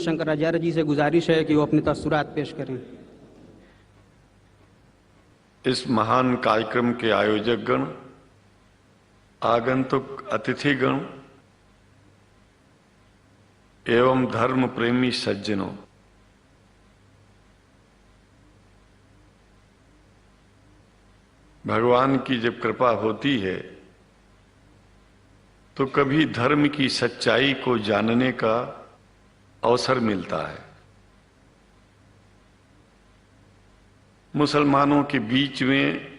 शंकराचार्य जी से गुजारिश है कि वो अपने तस्सुरात पेश करें। इस महान कार्यक्रम के आयोजक गण, आगंतुक अतिथिगण एवं धर्म प्रेमी सज्जनों, भगवान की जब कृपा होती है तो कभी धर्म की सच्चाई को जानने का अवसर मिलता है। मुसलमानों के बीच में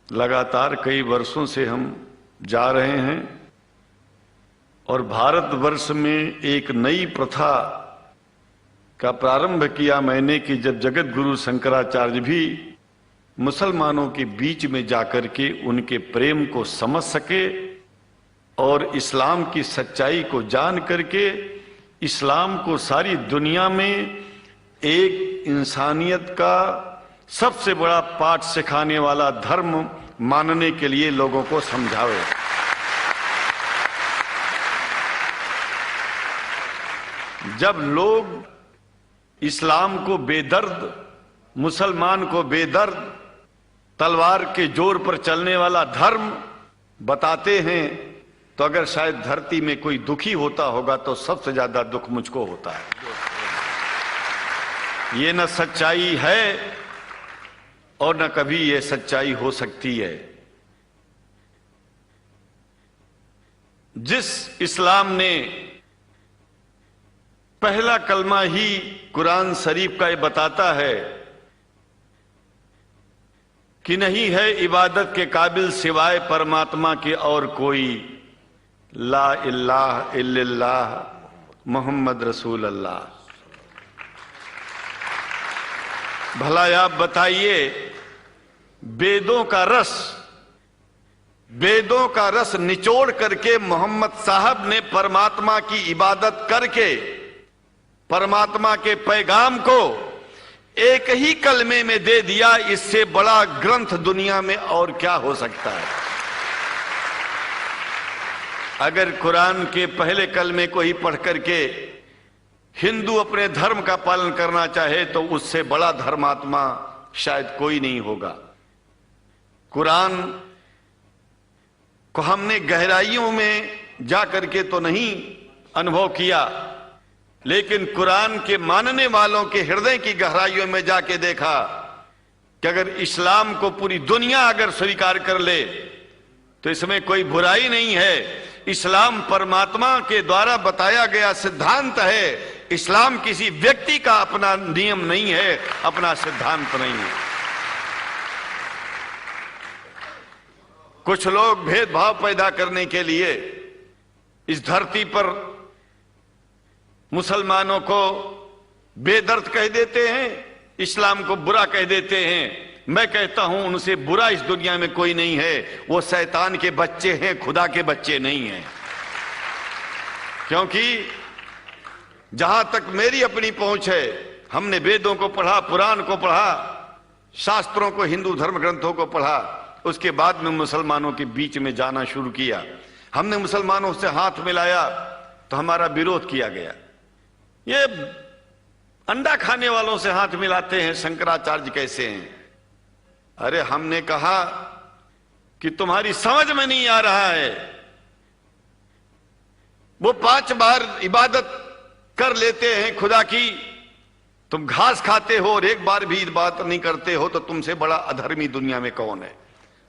लगातार कई वर्षों से हम जा रहे हैं और भारतवर्ष में एक नई प्रथा का प्रारंभ किया मैंने कि जब जगत गुरु शंकराचार्य भी मुसलमानों के बीच में जाकर के उनके प्रेम को समझ सके और इस्लाम की सच्चाई को जान करके इस्लाम को सारी दुनिया में एक इंसानियत का सबसे बड़ा पाठ सिखाने वाला धर्म मानने के लिए लोगों को समझावे। जब लोग इस्लाम को बेदर्द, मुसलमान को बेदर्द, तलवार के जोर पर चलने वाला धर्म बताते हैं तो अगर शायद धरती में कोई दुखी होता होगा तो सबसे ज्यादा दुख मुझको होता है। ये न सच्चाई है और न कभी ये सच्चाई हो सकती है। जिस इस्लाम ने पहला कलमा ही कुरान शरीफ का ये बताता है कि नहीं है इबादत के काबिल सिवाय परमात्मा के और कोई, ला इलाहा इल्लल्लाह मोहम्मद रसूल अल्लाह। भला आप बताइए, वेदों का रस निचोड़ करके मोहम्मद साहब ने परमात्मा की इबादत करके परमात्मा के पैगाम को एक ही कलमे में दे दिया। इससे बड़ा ग्रंथ दुनिया में और क्या हो सकता है। अगर कुरान के पहले कलमे को ही पढ़ करके हिंदू अपने धर्म का पालन करना चाहे तो उससे बड़ा धर्मात्मा शायद कोई नहीं होगा। कुरान को हमने गहराइयों में जा करके तो नहीं अनुभव किया, लेकिन कुरान के मानने वालों के हृदय की गहराइयों में जाके देखा कि अगर इस्लाम को पूरी दुनिया अगर स्वीकार कर ले तो इसमें कोई बुराई नहीं है। इस्लाम परमात्मा के द्वारा बताया गया सिद्धांत है। इस्लाम किसी व्यक्ति का अपना नियम नहीं है, अपना सिद्धांत नहीं है। कुछ लोग भेदभाव पैदा करने के लिए इस धरती पर मुसलमानों को बेदर्द कह देते हैं, इस्लाम को बुरा कह देते हैं। मैं कहता हूं उनसे बुरा इस दुनिया में कोई नहीं है। वो शैतान के बच्चे हैं, खुदा के बच्चे नहीं हैं। क्योंकि जहां तक मेरी अपनी पहुंच है, हमने वेदों को पढ़ा, पुराण को पढ़ा, शास्त्रों को, हिंदू धर्म ग्रंथों को पढ़ा। उसके बाद में मुसलमानों के बीच में जाना शुरू किया। हमने मुसलमानों से हाथ मिलाया तो हमारा विरोध किया गया। ये अंडा खाने वालों से हाथ मिलाते हैं, शंकराचार्य कैसे हैं? अरे हमने कहा कि तुम्हारी समझ में नहीं आ रहा है। वो 5 बार इबादत कर लेते हैं खुदा की, तुम घास खाते हो और एक बार भी इबादत नहीं करते हो, तो तुमसे बड़ा अधर्मी दुनिया में कौन है?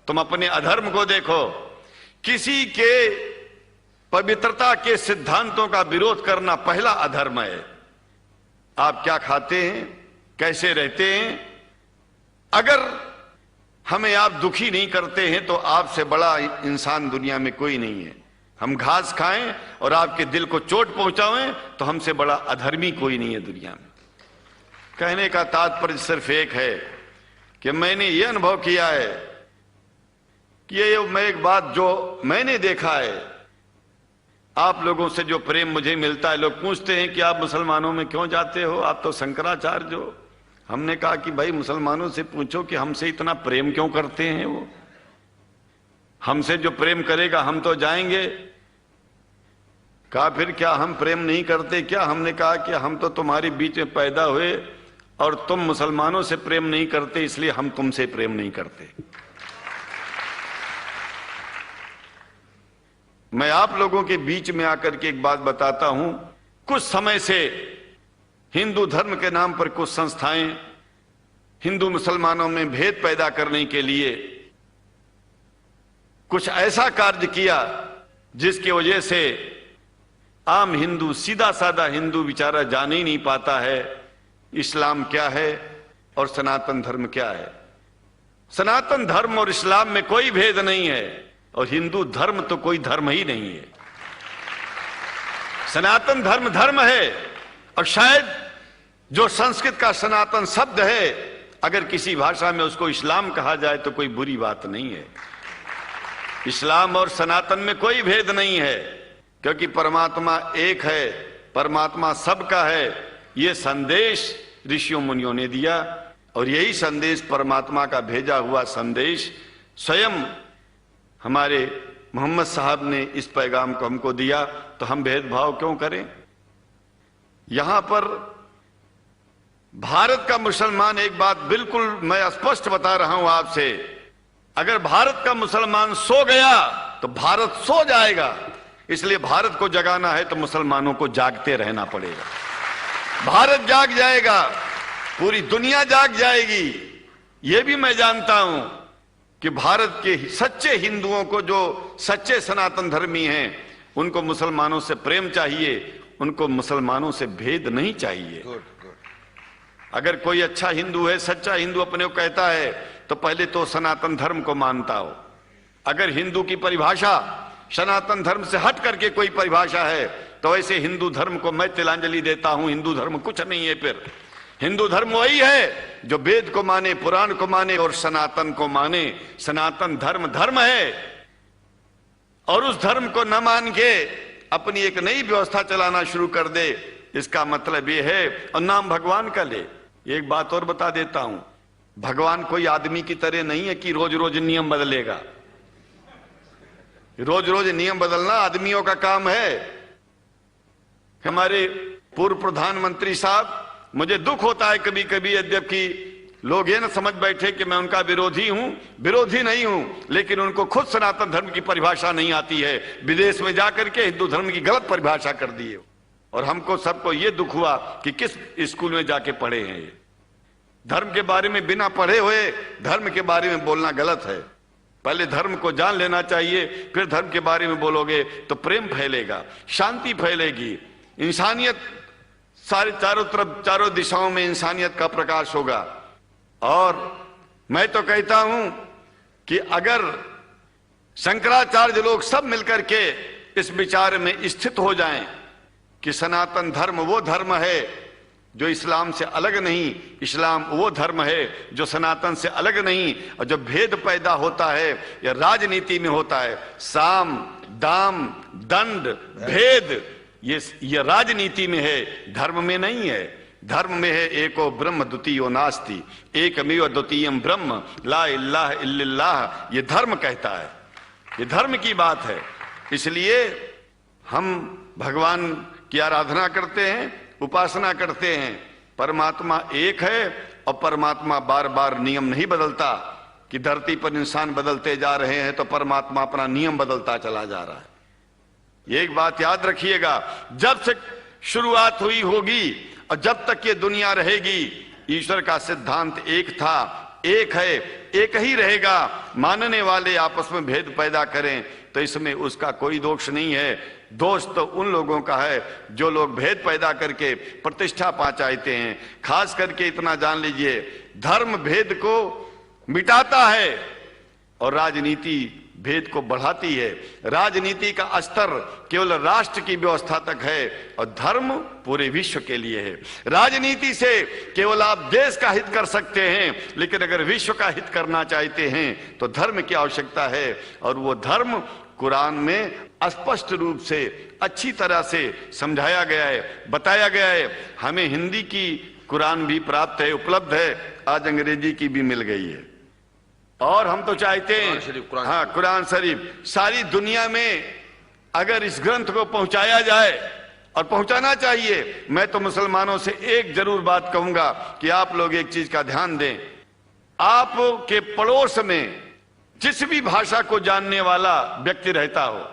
तुम अपने अधर्म को देखो। किसी के पवित्रता के सिद्धांतों का विरोध करना पहला अधर्म है। आप क्या खाते हैं, कैसे रहते हैं, अगर हमें आप दुखी नहीं करते हैं तो आपसे बड़ा इंसान दुनिया में कोई नहीं है। हम घास खाएं और आपके दिल को चोट पहुंचाएं तो हमसे बड़ा अधर्मी कोई नहीं है दुनिया में। कहने का तात्पर्य सिर्फ एक है कि मैंने ये अनुभव किया है कि ये मैं एक बात जो मैंने देखा है, आप लोगों से जो प्रेम मुझे मिलता है, लोग पूछते हैं कि आप मुसलमानों में क्यों जाते हो, आप तो शंकराचार्य हो। हमने कहा कि भाई मुसलमानों से पूछो कि हमसे इतना प्रेम क्यों करते हैं। वो हमसे जो प्रेम करेगा हम तो जाएंगे। कहा फिर क्या हम प्रेम नहीं करते क्या? हमने कहा कि हम तो तुम्हारे बीच में पैदा हुए और तुम मुसलमानों से प्रेम नहीं करते, इसलिए हम तुमसे प्रेम नहीं करते। मैं आप लोगों के बीच में आकर के एक बात बताता हूं। कुछ समय से हिंदू धर्म के नाम पर कुछ संस्थाएं हिंदू मुसलमानों में भेद पैदा करने के लिए कुछ ऐसा कार्य किया जिसकी वजह से आम हिंदू, सीधा साधा हिंदू बेचारा जान ही नहीं पाता है इस्लाम क्या है और सनातन धर्म क्या है। सनातन धर्म और इस्लाम में कोई भेद नहीं है और हिंदू धर्म तो कोई धर्म ही नहीं है। सनातन धर्म धर्म है और शायद जो संस्कृत का सनातन शब्द है, अगर किसी भाषा में उसको इस्लाम कहा जाए तो कोई बुरी बात नहीं है। इस्लाम और सनातन में कोई भेद नहीं है, क्योंकि परमात्मा एक है, परमात्मा सबका है। ये संदेश ऋषियों मुनियों ने दिया और यही संदेश, परमात्मा का भेजा हुआ संदेश, स्वयं हमारे मोहम्मद साहब ने इस पैगाम को हमको दिया। तो हम भेदभाव क्यों करें? यहां पर भारत का मुसलमान, एक बात बिल्कुल मैं स्पष्ट बता रहा हूं आपसे, अगर भारत का मुसलमान सो गया तो भारत सो जाएगा। इसलिए भारत को जगाना है तो मुसलमानों को जागते रहना पड़ेगा। भारत जाग जाएगा, पूरी दुनिया जाग जाएगी। यह भी मैं जानता हूं कि भारत के सच्चे हिंदुओं को, जो सच्चे सनातन धर्मी हैं, उनको मुसलमानों से प्रेम चाहिए, उनको मुसलमानों से भेद नहीं चाहिए। अगर कोई अच्छा हिंदू है, सच्चा हिंदू अपने को कहता है, तो पहले तो सनातन धर्म को मानता हो। अगर हिंदू की परिभाषा सनातन धर्म से हट करके कोई परिभाषा है, तो ऐसे हिंदू धर्म को मैं तिलांजलि देता हूं। हिंदू धर्म कुछ नहीं है। फिर हिंदू धर्म वही है जो वेद को माने, पुराण को माने और सनातन को माने। सनातन धर्म धर्म है और उस धर्म को न मान के अपनी एक नई व्यवस्था चलाना शुरू कर दे, इसका मतलब यह है, और नाम भगवान का ले। एक बात और बता देता हूं, भगवान कोई आदमी की तरह नहीं है कि रोज रोज नियम बदलेगा। रोज रोज नियम बदलना आदमियों का काम है। हमारे पूर्व प्रधानमंत्री साहब, मुझे दुख होता है कभी कभी, यद्यपि लोग ये न समझ बैठे कि मैं उनका विरोधी हूं। विरोधी नहीं हूं, लेकिन उनको खुद सनातन धर्म की परिभाषा नहीं आती है। विदेश में जाकर के हिंदू धर्म की गलत परिभाषा कर दी है और हमको सबको ये दुख हुआ कि किस स्कूल में जाके पढ़े हैं। ये धर्म के बारे में बिना पढ़े हुए धर्म के बारे में बोलना गलत है। पहले धर्म को जान लेना चाहिए, फिर धर्म के बारे में बोलोगे तो प्रेम फैलेगा, शांति फैलेगी, इंसानियत सारे चारों तरफ, चारों दिशाओं में इंसानियत का प्रकाश होगा। और मैं तो कहता हूं कि अगर शंकराचार्य लोग सब मिलकर के इस विचार में स्थित हो जाएं कि सनातन धर्म वो धर्म है जो इस्लाम से अलग नहीं, इस्लाम वो धर्म है जो सनातन से अलग नहीं, और जो भेद पैदा होता है या राजनीति में होता है, साम दाम दंड भेद, ये राजनीति में है, धर्म में नहीं है। धर्म में है एको ब्रह्म द्वितीयो नास्ति, एकमेव द्वितीयम ब्रह्म ला इलाहा इल्लल्लाह। ये धर्म कहता है, ये धर्म की बात है। इसलिए हम भगवान की आराधना करते हैं, उपासना करते हैं। परमात्मा एक है और परमात्मा बार बार नियम नहीं बदलता कि धरती पर इंसान बदलते जा रहे हैं तो परमात्मा अपना नियम बदलता चला जा रहा है। एक बात याद रखिएगा, जब से शुरुआत हुई होगी और जब तक ये दुनिया रहेगी, ईश्वर का सिद्धांत एक था, एक है, एक ही रहेगा। मानने वाले आपस में भेद पैदा करें तो इसमें उसका कोई दोष नहीं है। दोष तो उन लोगों का है जो लोग भेद पैदा करके प्रतिष्ठा पा चाहते हैं। खास करके इतना जान लीजिए, धर्म भेद को मिटाता है और राजनीति भेद को बढ़ाती है। राजनीति का स्तर केवल राष्ट्र की व्यवस्था तक है और धर्म पूरे विश्व के लिए है। राजनीति से केवल आप देश का हित कर सकते हैं, लेकिन अगर विश्व का हित करना चाहते हैं तो धर्म की आवश्यकता है। और वो धर्म कुरान में स्पष्ट रूप से अच्छी तरह से समझाया गया है, बताया गया है। हमें हिंदी की कुरान भी प्राप्त है, उपलब्ध है, आज अंग्रेजी की भी मिल गई है। और हम तो चाहते हैं, हाँ, कुरान शरीफ सारी दुनिया में अगर इस ग्रंथ को पहुंचाया जाए, और पहुंचाना चाहिए, मैं तो मुसलमानों से एक जरूर बात कहूंगा कि आप लोग एक चीज का ध्यान दें। आपके पड़ोस में जिस भी भाषा को जानने वाला व्यक्ति रहता हो,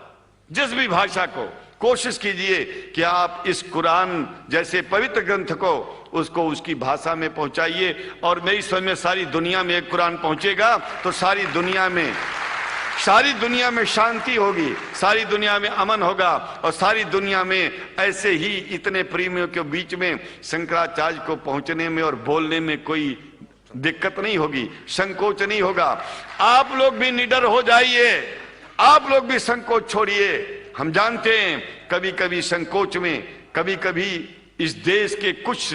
जिस भी भाषा को, कोशिश कीजिए कि आप इस कुरान जैसे पवित्र ग्रंथ को उसको उसकी भाषा में पहुंचाइए। और मेरी समझ में सारी दुनिया में एक कुरान पहुंचेगा तो सारी दुनिया में शांति होगी, सारी दुनिया में अमन होगा, और सारी दुनिया में ऐसे ही इतने प्रेमियों के बीच में शंकराचार्य को पहुंचने में और बोलने में कोई दिक्कत नहीं होगी, संकोच नहीं होगा। आप लोग भी निडर हो जाइए, आप लोग भी संकोच छोड़िए। हम जानते हैं कभी कभी संकोच में, कभी कभी इस देश के कुछ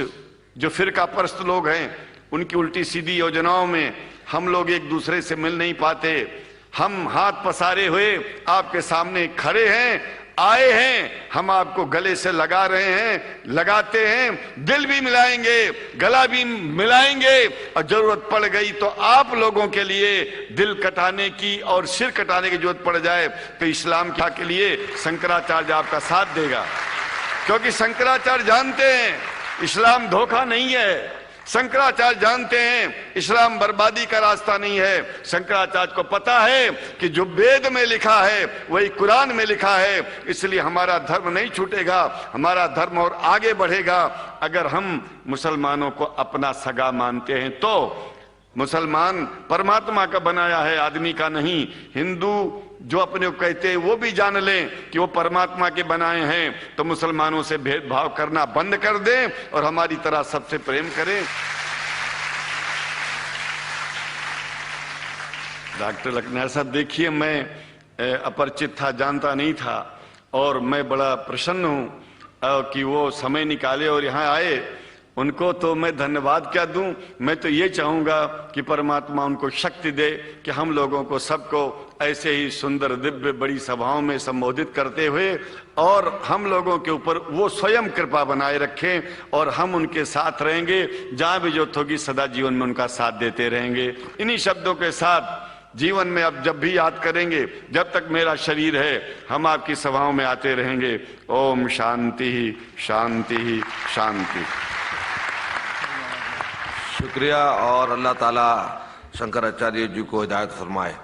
जो फिरका परस्त लोग हैं उनकी उल्टी सीधी योजनाओं में हम लोग एक दूसरे से मिल नहीं पाते। हम हाथ पसारे हुए आपके सामने खड़े हैं, आए हैं, हम आपको गले से लगा रहे हैं, लगाते हैं, दिल भी मिलाएंगे, गला भी मिलाएंगे, और जरूरत पड़ गई तो आप लोगों के लिए दिल कटाने की और सिर कटाने की जरूरत पड़ जाए तो इस्लाम के लिए शंकराचार्य आपका साथ देगा। क्योंकि शंकराचार्य जानते हैं इस्लाम धोखा नहीं है, शंकराचार्य जानते हैं इस्लाम बर्बादी का रास्ता नहीं है। शंकराचार्य को पता है कि जो वेद में लिखा है वही कुरान में लिखा है, इसलिए हमारा धर्म नहीं छूटेगा, हमारा धर्म और आगे बढ़ेगा। अगर हम मुसलमानों को अपना सगा मानते हैं तो मुसलमान परमात्मा का बनाया है, आदमी का नहीं। हिंदू जो अपने को कहते हैं वो भी जान लें कि वो परमात्मा के बनाए हैं, तो मुसलमानों से भेदभाव करना बंद कर दें और हमारी तरह सबसे प्रेम करें। डॉक्टर लखनऊ साहब, देखिए मैं अपरिचित था, जानता नहीं था, और मैं बड़ा प्रसन्न हूं कि वो समय निकाले और यहाँ आए। उनको तो मैं धन्यवाद क्या दूं, मैं तो ये चाहूंगा कि परमात्मा उनको शक्ति दे कि हम लोगों को सबको ऐसे ही सुंदर दिव्य बड़ी सभाओं में संबोधित करते हुए और हम लोगों के ऊपर वो स्वयं कृपा बनाए रखें, और हम उनके साथ रहेंगे, जहां भी जरूरत होगी सदा जीवन में उनका साथ देते रहेंगे। इन्हीं शब्दों के साथ जीवन में अब जब भी याद करेंगे, जब तक मेरा शरीर है, हम आपकी सभाओं में आते रहेंगे। ओम शांति ही शांति ही शांति। शुक्रिया, और अल्लाह ताला शंकराचार्य जी को हिदायत फरमाए।